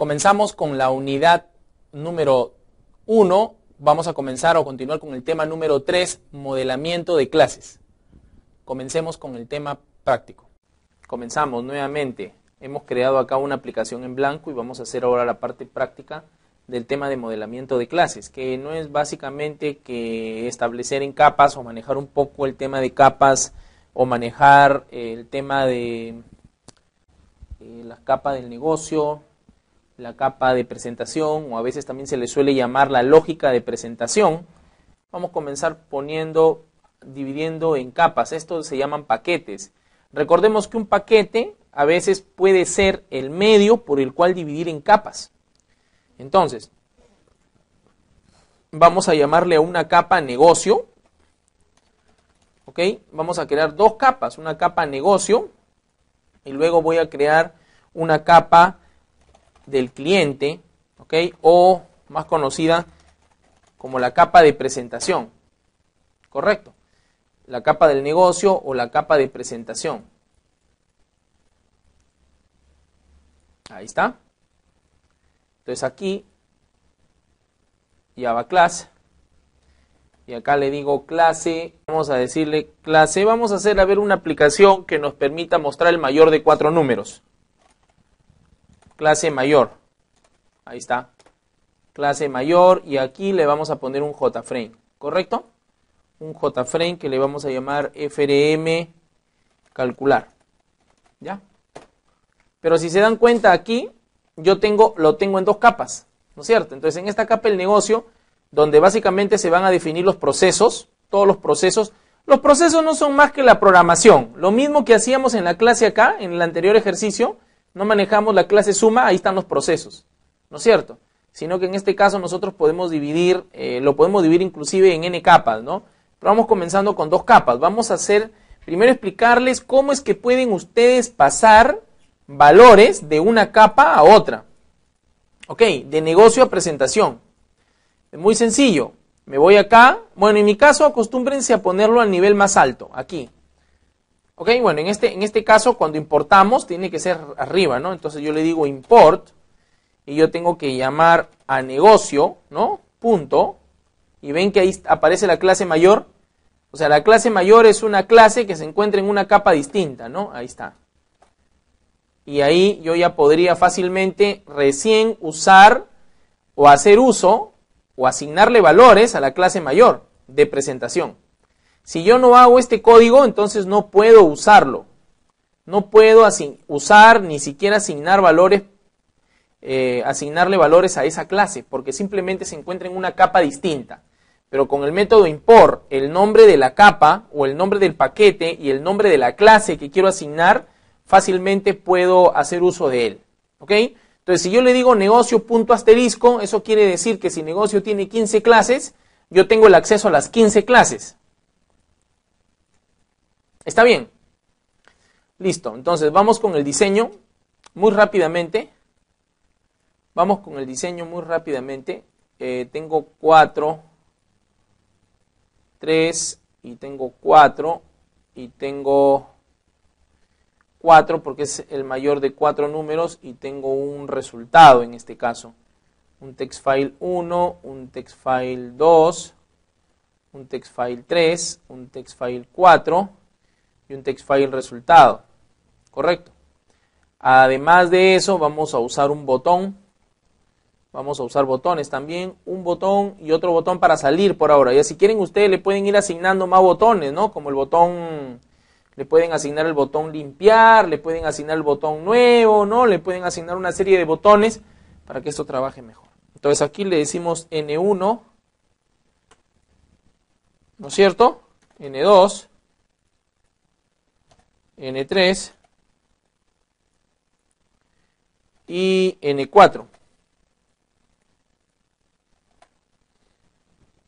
Comenzamos con la unidad número 1. Vamos a comenzar o continuar con el tema número 3, modelamiento de clases. Comencemos con el tema práctico. Comenzamos nuevamente. Hemos creado acá una aplicación en blanco y vamos a hacer ahora la parte práctica del tema de modelamiento de clases, que no es básicamente que establecer en capas o manejar un poco el tema de capas o manejar el tema de la capa del negocio, la capa de presentación, o a veces también se le suele llamar la lógica de presentación. Vamos a comenzar dividiendo en capas. Estos se llaman paquetes. Recordemos que un paquete a veces puede ser el medio por el cual dividir en capas. Entonces, vamos a llamarle a una capa negocio. ¿Ok? Vamos a crear dos capas, una capa negocio y luego voy a crear una capa del cliente, ¿ok? O más conocida como la capa de presentación, ¿correcto? La capa del negocio o la capa de presentación. Ahí está. Entonces aquí Java class y acá le digo clase, vamos a decirle clase, vamos a hacer a ver una aplicación que nos permita mostrar el mayor de 4 números. Clase mayor, ahí está, clase mayor, y aquí le vamos a poner un JFrame, ¿correcto? Un JFrame que le vamos a llamar FRM calcular, ¿ya? Pero si se dan cuenta aquí, yo lo tengo en dos capas, ¿no es cierto? Entonces en esta capa el negocio, donde básicamente se van a definir los procesos, todos los procesos no son más que la programación, lo mismo que hacíamos en la clase acá, en el anterior ejercicio. No manejamos la clase suma, ahí están los procesos, ¿no es cierto? Sino que en este caso nosotros podemos dividir, lo podemos dividir inclusive en n capas, ¿no? Pero vamos comenzando con dos capas. Vamos a primero explicarles cómo es que pueden ustedes pasar valores de una capa a otra. Ok, de negocio a presentación. Es muy sencillo. Me voy acá, bueno, en mi caso acostúmbrense a ponerlo al nivel más alto, aquí. Ok, bueno, en este caso cuando importamos tiene que ser arriba, ¿no? Entonces yo le digo import y yo tengo que llamar a negocio, ¿no? Punto. Y ven que ahí aparece la clase mayor. O sea, la clase mayor es una clase que se encuentra en una capa distinta, ¿no? Ahí está. Y ahí yo ya podría fácilmente recién usar o hacer uso o asignarle valores a la clase mayor de presentación. Si yo no hago este código, entonces no puedo usarlo. No puedo usar ni siquiera asignarle valores a esa clase, porque simplemente se encuentra en una capa distinta. Pero con el método import, el nombre de la capa o el nombre del paquete y el nombre de la clase que quiero asignar, fácilmente puedo hacer uso de él. ¿Ok? Entonces, si yo le digo negocio punto asterisco, eso quiere decir que si negocio tiene 15 clases, yo tengo el acceso a las 15 clases. ¿Está bien? Listo, entonces vamos con el diseño muy rápidamente. Tengo 4, 3 y tengo 4 y tengo 4 porque es el mayor de 4 números y tengo un resultado en este caso. Un text file 1, un text file 2, un text file 3, un text file 4 y un text file resultado, ¿correcto? Además de eso vamos a usar un botón, vamos a usar botones también, un botón y otro botón para salir por ahora. Ya si quieren ustedes le pueden ir asignando más botones, ¿no? Como el botón, le pueden asignar el botón limpiar, le pueden asignar el botón nuevo, ¿no? Le pueden asignar una serie de botones para que esto trabaje mejor. Entonces aquí le decimos N1, ¿no es cierto? N2. N3 y N4.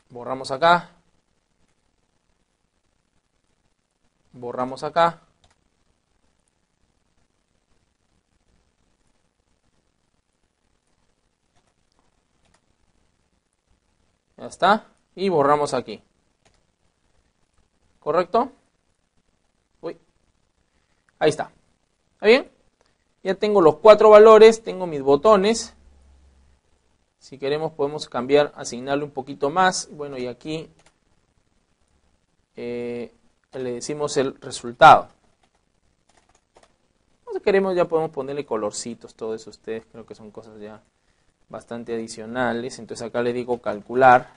Borramos acá. Borramos acá. Ya está. Y borramos aquí. ¿Correcto? Uy. Ahí está. ¿Está bien? Ya tengo los 4 valores, tengo mis botones, Si queremos podemos cambiar, asignarle un poquito más. Bueno, y aquí le decimos el resultado. Si queremos ya podemos ponerle colorcitos, todo eso ustedes creo que son cosas ya bastante adicionales. Entonces acá le digo calcular.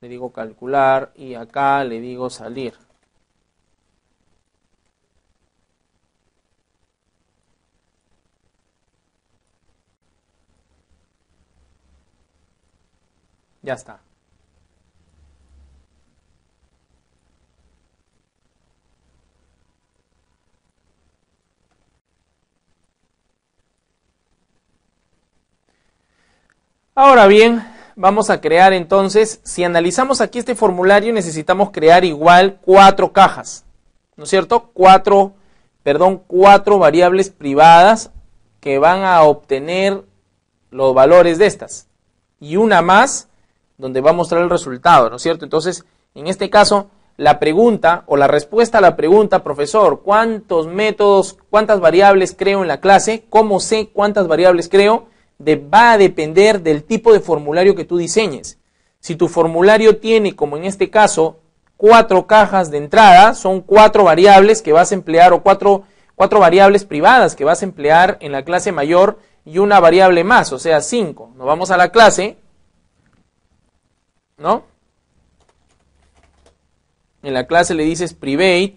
Le digo calcular y acá le digo salir. Ya está. Ahora bien, vamos a crear entonces, si analizamos aquí este formulario, necesitamos crear igual 4 cajas, ¿no es cierto? 4 variables privadas que van a obtener los valores de estas. Y una más donde va a mostrar el resultado, ¿no es cierto? Entonces, en este caso, la pregunta o la respuesta a la pregunta, profesor, ¿cuántos métodos, cuántas variables creo en la clase? ¿Cómo sé cuántas variables creo? Va a depender del tipo de formulario que tú diseñes. Si tu formulario tiene, como en este caso, 4 cajas de entrada, son 4 variables que vas a emplear, o 4 variables privadas que vas a emplear en la clase mayor y una variable más, o sea 5. Nos vamos a la clase, ¿no? En la clase le dices private,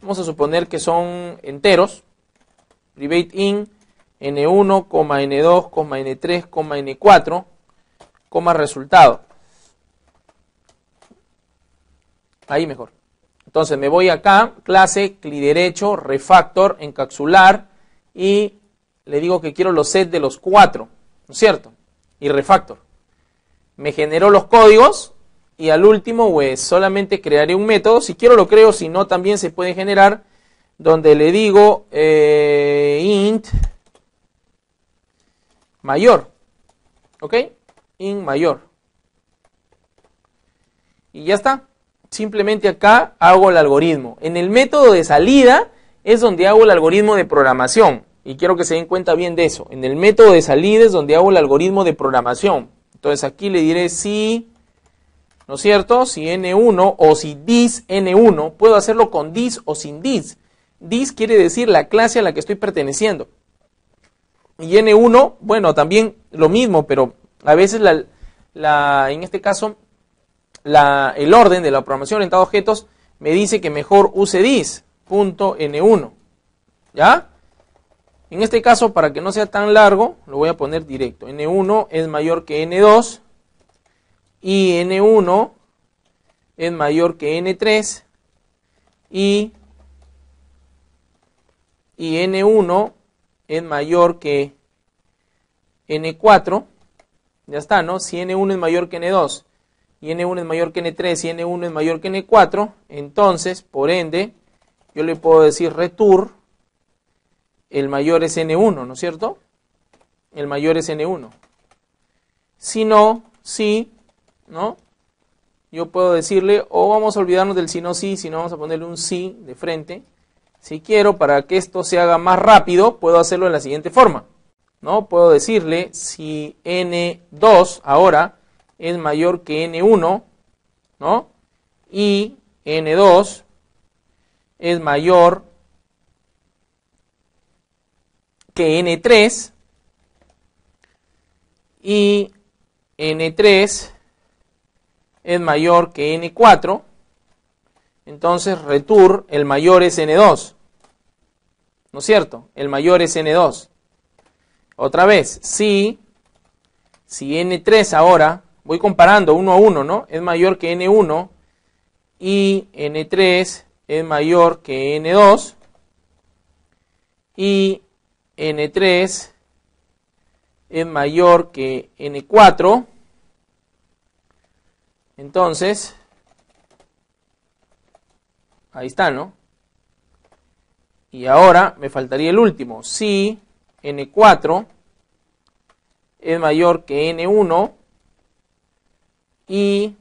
vamos a suponer que son enteros, private in n1, n2, n3, n4, resultado. Ahí mejor. Entonces me voy acá, clase, clic derecho, refactor, encapsular, y le digo que quiero los sets de los 4, ¿no es cierto? Y refactor. Me generó los códigos, y al último, pues solamente crearé un método. Si quiero lo creo, si no también se puede generar, donde le digo int mayor, ¿ok? Int mayor. Y ya está. Simplemente acá hago el algoritmo. En el método de salida es donde hago el algoritmo de programación. Y quiero que se den cuenta bien de eso. En el método de salida es donde hago el algoritmo de programación. Entonces aquí le diré si, ¿no es cierto? Si n1 o si dis n1. Puedo hacerlo con dis o sin dis. Dis quiere decir la clase a la que estoy perteneciendo. Y n1, bueno, también lo mismo, pero a veces en este caso el orden de la programación orientada a objetos me dice que mejor use dis.n1. ¿Ya? En este caso, para que no sea tan largo, lo voy a poner directo. n1 es mayor que n2 y n1 es mayor que n3 y n1 es mayor que n4. Ya está, ¿no? Si n1 es mayor que n2 y n1 es mayor que n3 y n1 es mayor que n4, entonces, por ende, yo le puedo decir return, el mayor es n1, ¿no es cierto? El mayor es n1. Si no, sí, ¿no? Yo puedo decirle, o vamos a olvidarnos del si no, sí, sino vamos a ponerle un sí de frente. Si quiero, para que esto se haga más rápido, puedo hacerlo de la siguiente forma, ¿no? Puedo decirle si n2 ahora es mayor que n1, ¿no? Y n2 es mayor que n3 y n3 es mayor que n4, entonces return el mayor es n2, ¿no es cierto? El mayor es n2. Otra vez, si n3 ahora, voy comparando uno a uno, ¿no? Es mayor que n1 y n3 es mayor que n2 y n3 es mayor que n4, entonces, ahí está, ¿no? Y ahora me faltaría el último, si n4 es mayor que n1 y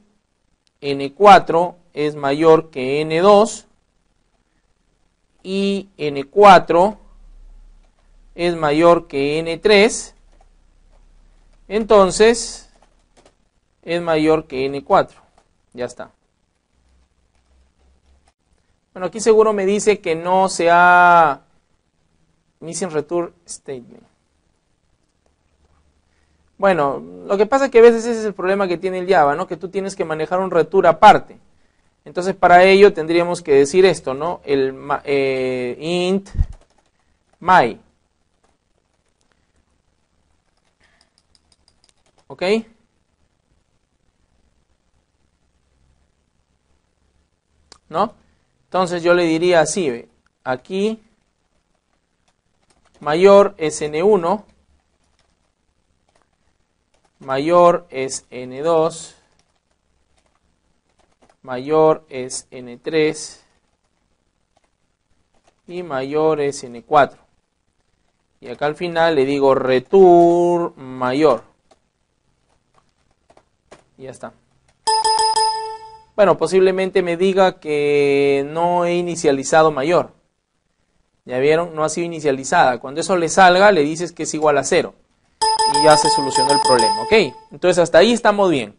n4 es mayor que n2 y n4 es mayor que n3, entonces es mayor que n4. Ya está. Bueno, aquí seguro me dice que no se ha missing return statement. Bueno, lo que pasa es que a veces ese es el problema que tiene el Java, ¿no? Que tú tienes que manejar un return aparte. Entonces, para ello tendríamos que decir esto, ¿no? El int my. ¿Ok? ¿No? Entonces yo le diría así, ¿ve? Aquí mayor es n1, mayor es n2, mayor es n3 y mayor es n4. Y acá al final le digo return mayor. Y ya está. Bueno, posiblemente me diga que no he inicializado mayor. ¿Ya vieron? No ha sido inicializada. Cuando eso le salga, le dices que es igual a 0. Y ya se solucionó el problema, ¿ok? Entonces hasta ahí estamos bien.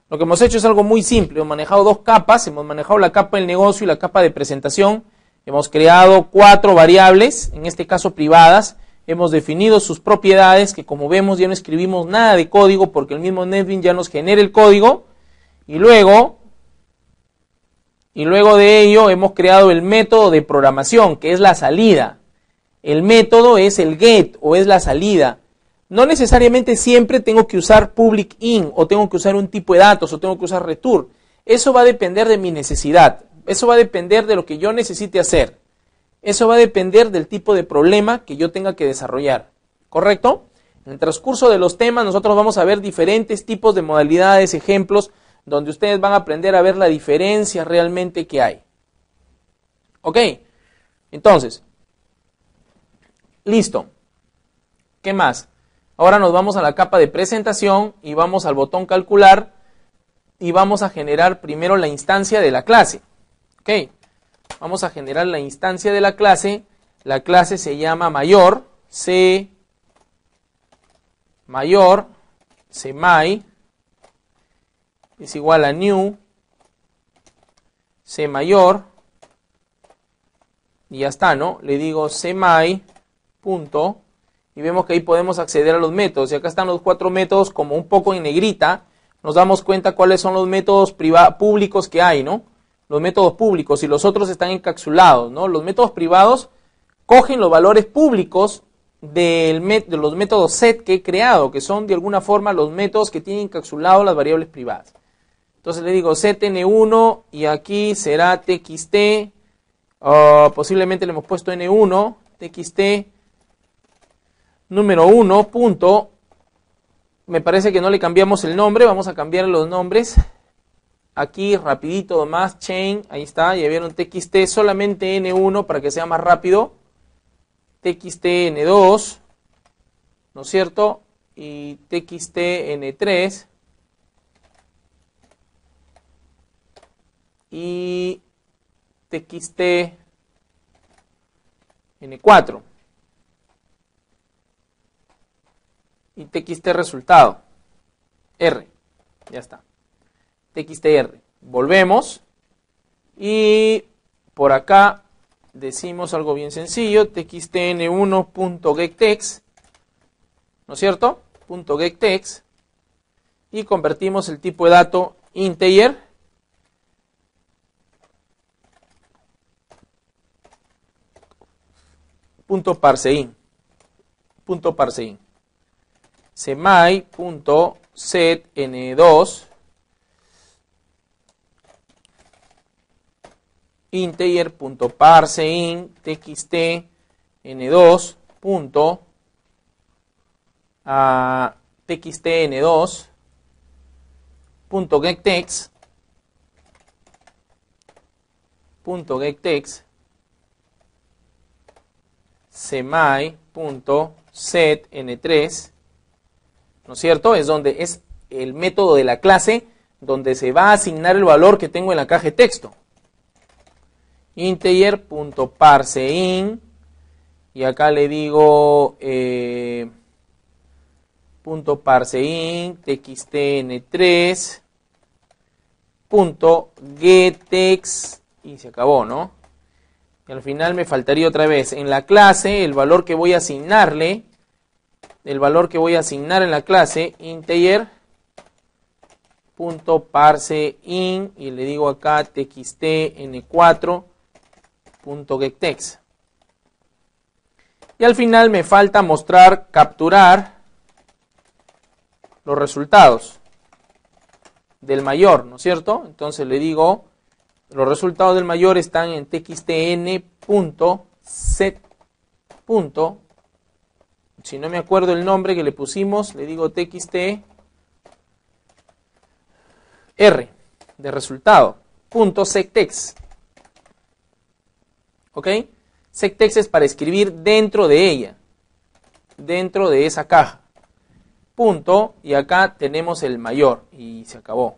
Lo que hemos hecho es algo muy simple. Hemos manejado dos capas. Hemos manejado la capa del negocio y la capa de presentación. Hemos creado 4 variables, en este caso privadas. Hemos definido sus propiedades, que como vemos ya no escribimos nada de código porque el mismo NetBeans ya nos genera el código. Y luego de ello hemos creado el método de programación, que es la salida. El método es el get o es la salida. No necesariamente siempre tengo que usar public in o tengo que usar un tipo de datos o tengo que usar return. Eso va a depender de mi necesidad. Eso va a depender de lo que yo necesite hacer. Eso va a depender del tipo de problema que yo tenga que desarrollar. ¿Correcto? En el transcurso de los temas nosotros vamos a ver diferentes tipos de modalidades, ejemplos, donde ustedes van a aprender a ver la diferencia realmente que hay. ¿Ok? Entonces, listo. ¿Qué más? Ahora nos vamos a la capa de presentación y vamos al botón calcular y vamos a generar primero la instancia de la clase. ¿Ok? Vamos a generar la instancia de la clase. La clase se llama mayor, C mayor, CMY, es igual a new, C mayor, y ya está, ¿no? Le digo CMY, punto, y vemos que ahí podemos acceder a los métodos, y acá están los 4 métodos como un poco en negrita, nos damos cuenta cuáles son los métodos públicos que hay, ¿no? Los métodos públicos, y los otros están encapsulados, ¿no? Los métodos privados cogen los valores públicos de los métodos set que he creado, que son de alguna forma los métodos que tienen encapsulados las variables privadas. Entonces le digo setn1 y aquí será txt, posiblemente le hemos puesto n1, txt número 1 punto, me parece que no le cambiamos el nombre, vamos a cambiar los nombres. Aquí rapidito nomás, chain, ahí está, ya vieron txt solamente n1 para que sea más rápido, txt n2, ¿no es cierto? Y txt n3 y txt n4 y txt resultado r, ya está. txtr, volvemos y por acá decimos algo bien sencillo, txtn1.getText, ¿no es cierto? .getText, y convertimos el tipo de dato integer .parseIn, CMY.setn2 integer.parseIn txt n2 txt n2 .getText CMY.setn3, ¿no es cierto? Es donde es el método de la clase donde se va a asignar el valor que tengo en la caja de texto. Integer.parseIn y acá le digo punto parseInt txtn3 punto getText y se acabó, ¿no? Y al final me faltaría otra vez en la clase el valor que voy a asignarle, el valor que voy a asignar en la clase integer punto parseInt y le digo acá txtn4 punto getText. Y al final me falta mostrar, capturar los resultados del mayor, ¿no es cierto? Entonces le digo, los resultados del mayor están en txtn.set. Si no me acuerdo el nombre que le pusimos, le digo txtr de resultado, punto sectext. ¿Ok? Sectext es para escribir dentro de ella, dentro de esa caja. Punto, y acá tenemos el mayor, y se acabó.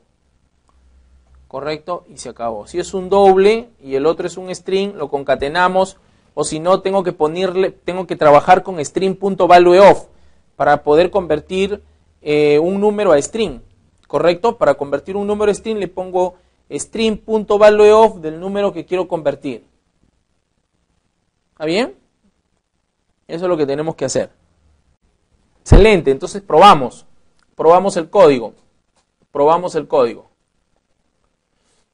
Correcto, y se acabó. Si es un doble y el otro es un string, lo concatenamos, o si no, tengo que trabajar con string.valueOf para poder convertir un número a string. Correcto, para convertir un número a string le pongo string.valueOf del número que quiero convertir. ¿Está bien? Eso es lo que tenemos que hacer. Excelente, entonces probamos el código,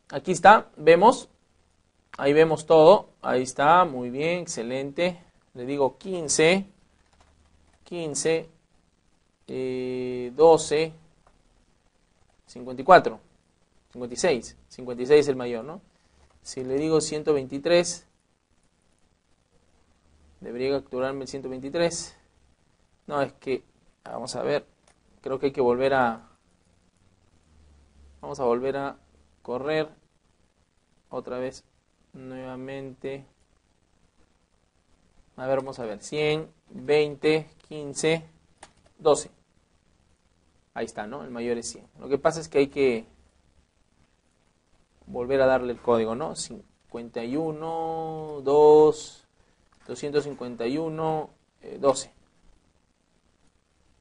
Aquí está, vemos, ahí vemos todo, ahí está, muy bien, excelente. Le digo 15, 12, 54, 56 es el mayor, ¿no? Si le digo 123, debería capturarme el 123. No, es que, vamos a ver, creo que hay que volver a, vamos a volver a correr otra vez, nuevamente. A ver, vamos a ver, 100, 20, 15, 12. Ahí está, ¿no? El mayor es 100. Lo que pasa es que hay que volver a darle el código, ¿no? 51, 2, 251, 12.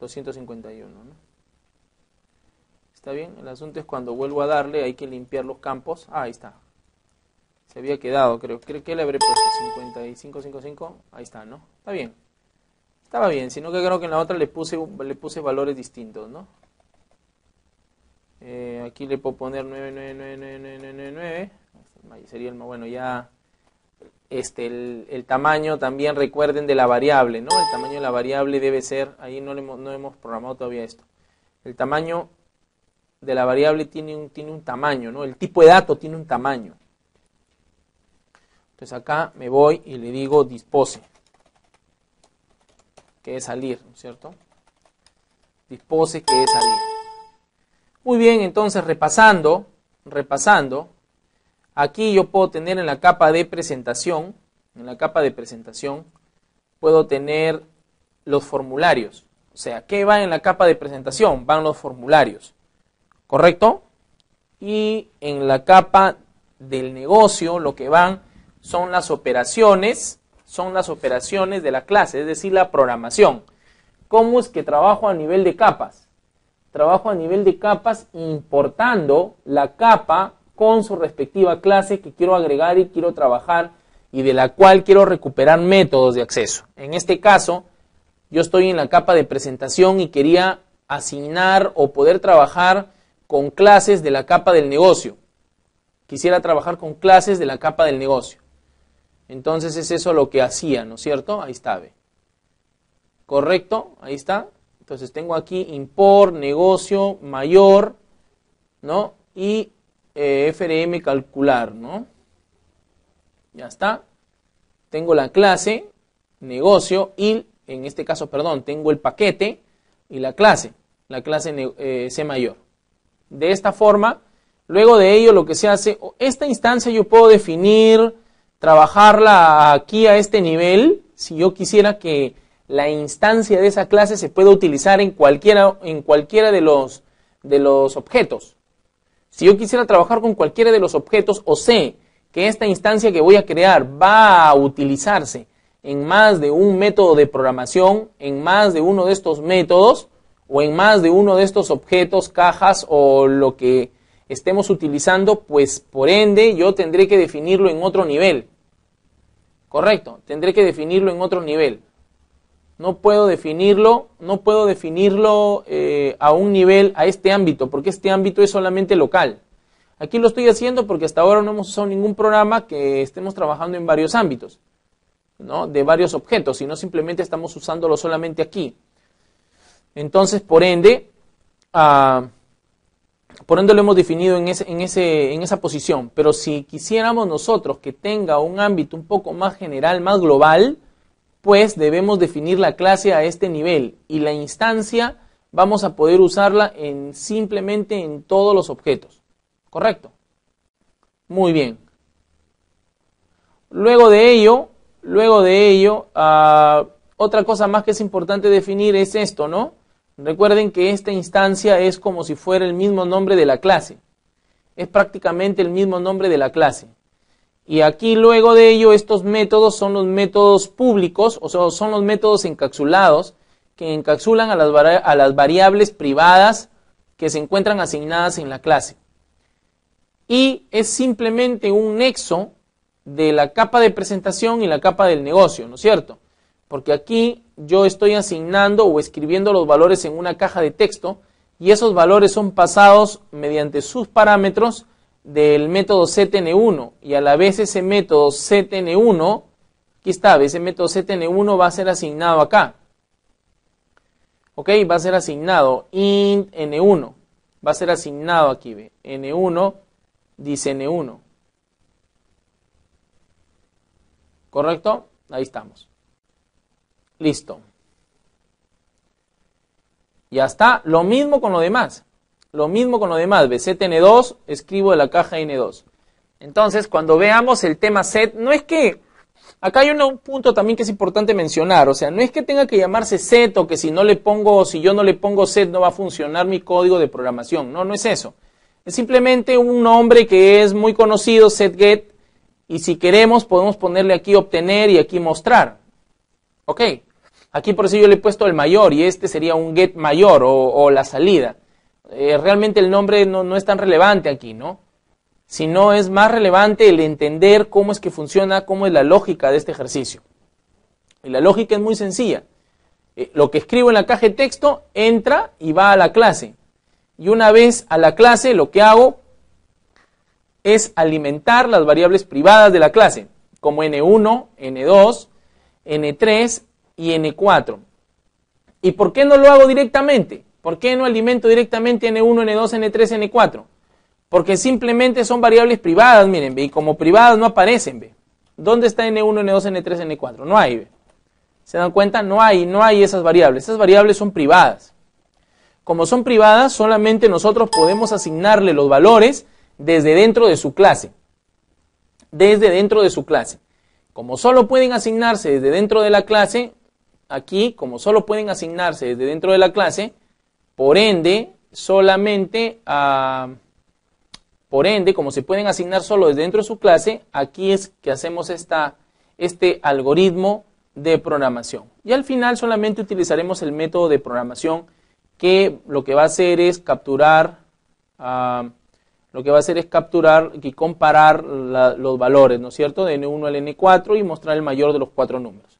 251, ¿no? ¿Está bien? El asunto es cuando vuelvo a darle, hay que limpiar los campos. Ah, ahí está. Se había quedado, creo que le habré puesto 55, 55. Ahí está, ¿no? Está bien. Estaba bien, sino que creo que en la otra le puse valores distintos, ¿no? Aquí le puedo poner 99999. Ahí sería el más bueno, ya. El tamaño también recuerden de la variable, ¿no? El tamaño de la variable debe ser, ahí no hemos programado todavía esto. El tamaño de la variable tiene un tamaño, ¿no? El tipo de dato tiene un tamaño. Entonces acá me voy y le digo dispose, que es salir, ¿no es cierto? Dispose, que es salir. Muy bien, entonces repasando, aquí yo puedo tener en la capa de presentación, puedo tener los formularios. O sea, ¿qué va en la capa de presentación? Van los formularios, ¿correcto? Y en la capa del negocio lo que van son las operaciones de la clase, es decir, la programación. ¿Cómo es que trabajo a nivel de capas? Trabajo a nivel de capas importando la capa con su respectiva clase que quiero agregar y quiero trabajar y de la cual quiero recuperar métodos de acceso. En este caso, yo estoy en la capa de presentación y quería asignar o poder trabajar con clases de la capa del negocio. Quisiera trabajar con clases de la capa del negocio. Entonces es eso lo que hacía, ¿no es cierto? Ahí está, ¿ve? ¿Correcto? Ahí está. Entonces tengo aquí import, negocio, mayor, ¿no? Y FRM calcular, ¿no? Ya está. Tengo la clase, negocio, y en este caso, perdón, tengo el paquete y la clase C mayor. De esta forma, luego de ello lo que se hace, esta instancia yo puedo definir, trabajarla aquí a este nivel, si yo quisiera que la instancia de esa clase se pueda utilizar en cualquiera de los objetos. Si yo quisiera trabajar con cualquiera de los objetos o sé que esta instancia que voy a crear va a utilizarse en más de un método de programación, en más de uno de estos métodos, o en más de uno de estos objetos, cajas o lo que estemos utilizando, pues por ende yo tendré que definirlo en otro nivel. Correcto, tendré que definirlo en otro nivel. No puedo definirlo a un nivel, a este ámbito, porque este ámbito es solamente local. Aquí lo estoy haciendo porque hasta ahora no hemos usado ningún programa que estemos trabajando en varios ámbitos, ¿no? De varios objetos, sino simplemente estamos usándolo solamente aquí. Entonces, por ende lo hemos definido en esa posición. Pero si quisiéramos nosotros que tenga un ámbito un poco más general, más global, pues debemos definir la clase a este nivel. Y la instancia vamos a poder usarla simplemente en todos los objetos. ¿Correcto? Muy bien. Luego de ello, otra cosa más que es importante definir es esto, ¿no? Recuerden que esta instancia es como si fuera el mismo nombre de la clase. Es prácticamente el mismo nombre de la clase. Y aquí luego de ello estos métodos son los métodos públicos, o sea, son los métodos encapsulados que encapsulan a las variables privadas que se encuentran asignadas en la clase. Y es simplemente un nexo de la capa de presentación y la capa del negocio, ¿no es cierto? Porque aquí yo estoy asignando o escribiendo los valores en una caja de texto y esos valores son pasados mediante sus parámetros del método ctn1 y a la vez ese método ctn1, aquí está, ese método ctn1 va a ser asignado acá. Ok, va a ser asignado int n1, va a ser asignado aquí, ve, n1 dice n1. ¿Correcto? Ahí estamos. Listo. Ya está. Lo mismo con lo demás. Lo mismo con lo demás. ctn2, escribo de la caja n2. Entonces, cuando veamos el tema set, no es que... Acá hay un punto también que es importante mencionar. O sea, no es que tenga que llamarse set o que si yo no le pongo set no va a funcionar mi código de programación. No, no es eso. Es simplemente un nombre que es muy conocido, setGet. Y si queremos, podemos ponerle aquí obtener y aquí mostrar. Ok. Aquí por eso yo le he puesto el mayor y este sería un get mayor o la salida. Realmente el nombre no es tan relevante aquí, ¿no? Sino es más relevante el entender cómo es que funciona, cómo es la lógica de este ejercicio. Y la lógica es muy sencilla. Lo que escribo en la caja de texto entra y va a la clase. Y una vez a la clase lo que hago es alimentar las variables privadas de la clase, como n1, n2, n3 y n4. ¿Y por qué no lo hago directamente? ¿Por qué no alimento directamente n1, n2, n3, n4? Porque simplemente son variables privadas, miren, ¿ve? Y como privadas no aparecen, ¿ve? ¿Dónde está n1, n2, n3, n4? No hay, ¿ve? ¿Se dan cuenta? No hay esas variables. Esas variables son privadas. Como son privadas, solamente nosotros podemos asignarle los valores desde dentro de su clase. Desde dentro de su clase. Como solo pueden asignarse desde dentro de la clase, aquí, como solo pueden asignarse desde dentro de la clase, por ende, como se pueden asignar solo desde dentro de su clase, aquí es que hacemos este algoritmo de programación. Y al final solamente utilizaremos el método de programación que lo que va a hacer es capturar y comparar los valores, ¿no es cierto?, de n1 al n4 y mostrar el mayor de los cuatro números.